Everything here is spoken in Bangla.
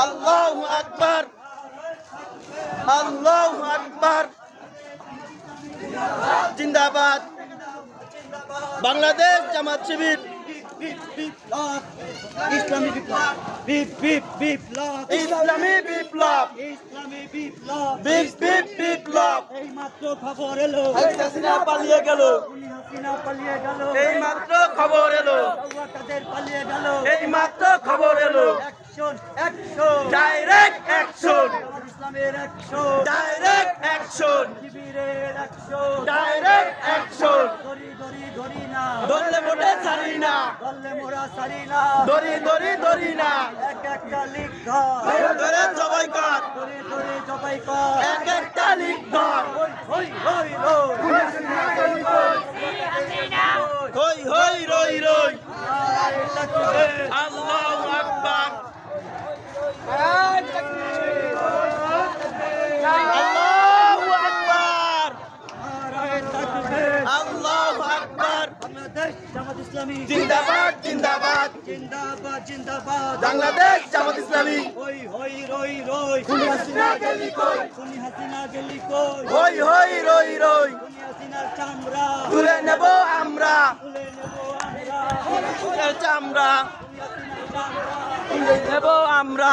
আল্লাহু আকবার, আল্লাহু আকবার। জিন্দাবাদ বাংলাদেশ জামাত শিবির। ইসলামী বিপ্লব, বিপ্লব, ইসলামী বিপ্লব, ইসলামী বিপ্লব, বিপ্লব। এই মাত্র খবর এলো, হাসিনা পালিয়ে গেল, হাসিনা পালিয়ে গেল, এই মাত্র খবর এলো, তাদের পালিয়ে গেল, এই মাত্র খবর এলো। অ্যাকশন, অ্যাকশন, ডাইরেক্ট অ্যাকশন, ইসলামের অ্যাকশন, ডাইরেক্ট অ্যাকশন, শিবিরের অ্যাকশন, ডাইরেক্ট অ্যাকশন। ধরি ধরি ধরি না, ধরলে মোটে ছাড়ি না, ধরলে মোরা সারি না, ধরি ধরি ধরি না। এক একটা লিখ ধর, ধরে ধরে জবাই কর, ধরে ধরে জবাই কর, এক একটা লিখ ধর। হই হই হই হই হই রই রই। নারায়ে তাকবীর, আল্লাহু আকবার, আল্লাহু আকবার, নারায়ে তাকবীর। আল্লাহু আকবার। বাংলাদেশ জামাত ইসলামী জিন্দাবাদ জিন্দাবাদ, জিন্দাবাদ জিন্দাবাদ, বাংলাদেশ জামাত ইসলামী। হই হই রই রই, খুনি হাসিনা গেলি কই, খুনি হাসিনা গেলি কই, হই হই রই রই। খুনি হাসিনার চামড়া তুলে নেব আমরা, তুলে নেব আমরা, খুনের চামড়া খুনি হাসিনার চামড়া তুলে নেব আমরা।